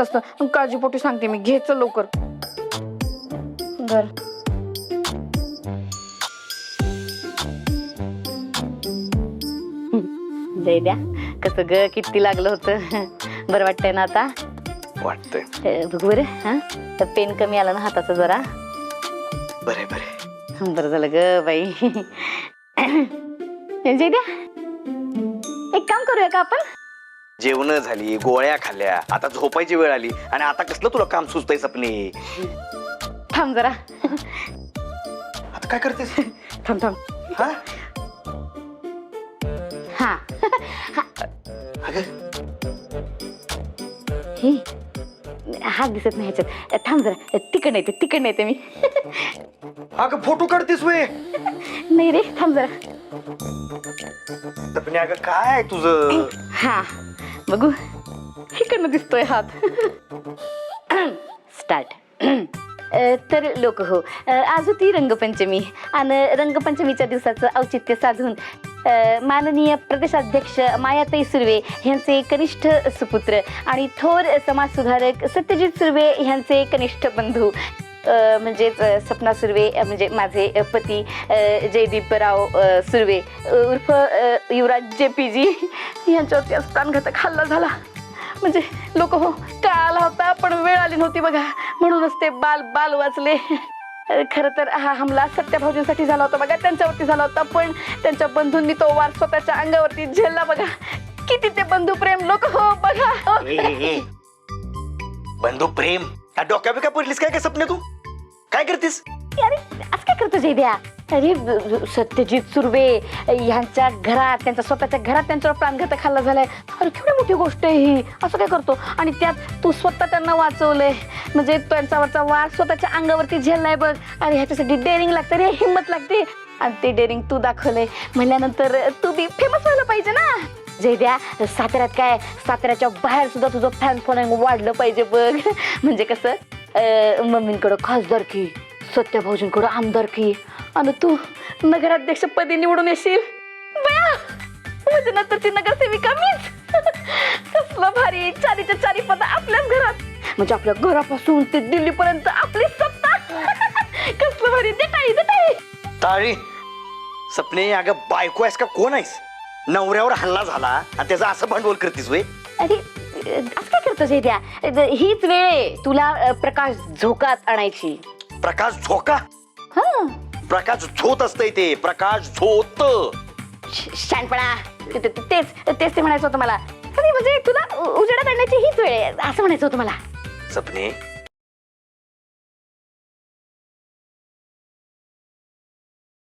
असतं काळजीपोटी सांगते मी, घे चल लवकर. धर. जयद्या कसं ग किती लागलं होतं. बरं वाटतंय ना आता? वाटतंय. बघ बरं. हा तर पेन कमी आला ना हाताचा जरा. बरे बरे. बरं झालं ग बाई. जयद्या एक काम करूया का आपण? जेवण झाली, गोळ्या खाल्ल्या, आता झोपायची वेळ आली आणि आता कसलं तुला काम सुचतंय सपने? थांब जरा. आता काय करतेस? थांब थांब. हा हा अगं हे हात दिसत नाही ह्याच्यात. थांब जरा. तिकडे येते मी. अगं फोटो काढतेस वे? नाही रे, थांब जरा. सपने अगं काय तुझं? हा बघू. इकडनं दिसतोय हात. स्टार्ट. तर लोक हो, आज होती रंगपंचमी आणि रंगपंचमीच्या दिवसाचं औचित्य साधून माननीय प्रदेशाध्यक्ष मायाताई सुर्वे यांचे कनिष्ठ सुपुत्र आणि थोर समाजसुधारक सत्यजित सुर्वे यांचे कनिष्ठ बंधू म्हणजेच सपना सुर्वे म्हणजे माझे पती जयदीपराव सुर्वे उर्फ युवराज JPG यांच्यावरती आज प्राणघातक हल्ला झाला. म्हणजे लोक हो, काळ आला होता पण वेळ आली नव्हती बघा, म्हणूनच ते बाल वाचले. खरं तर हा हमला सत्याभाऊजींसाठी झाला होता बघा, त्यांच्यावरती झाला होता, पण त्यांच्या बंधूंनी तो वार स्वतःच्या अंगावरती झेलला बघा. किती ते बंधू प्रेम लोक हो बघा. बंधू प्रेम डोक्या बिका पडलीस काय काय सपने? तू काय करतेस? अरे आज काय करतो जयद्या? अरे सत्यजित सुर्वे यांच्या घरात, त्यांच्या स्वतःच्या घरात त्यांच्यावर प्राणघातक हल्ला झालाय. अरे केवढी मोठी गोष्ट आहे ही. असं काय करतो? आणि त्यात तू स्वतः त्यांना वाचवलंय, म्हणजे त्यांच्यावरचा वार स्वतःच्या अंगावरती झेललाय बघ. अरे ह्याच्यासाठी डेअरिंग लागते रे, हिंमत लागते. आणि ते डेअरिंग तू दाखवलंय म्हणल्यानंतर तू बी फेमस व्हायला पाहिजे ना जयद्या. साताऱ्यात काय, साताऱ्याच्या बाहेर सुद्धा तुझं फॅन फॉलोइंग वाढलं पाहिजे बघ. म्हणजे कसं, मम्मींकडं खासदारकी, सत्यभाऊजींकडं आमदारकी आणि तू नगराध्यक्षपदी निवडून येशील. बया म्हणजे नंतरची नगरसेविका मीच. कसलं भारी, चारीच्या चारी पद आपल्याच घरात, म्हणजे आपल्या घरापासून ते दिल्लीपर्यंत आपली सत्ता. कसलं भारी. देताई ताळी. सपने अगं बायको आहेस का कोण आहेस? नवऱ्यावर हल्ला झाला आणि त्याचा असं भांडवल करतेस वे? अरे असं काय करतो जयद्या? हीच वेळ आहे तुला प्रकाश झोकात आणायची. प्रकाश झोका? हा प्रकाश झोत असतंय ते, प्रकाश झोत. शानपणा. तेच ते म्हणायचं होतं मला. अरे म्हणजे तुला उजेडात आणण्याची हीच वेळ आहे असं म्हणायचं होतं मला. सपने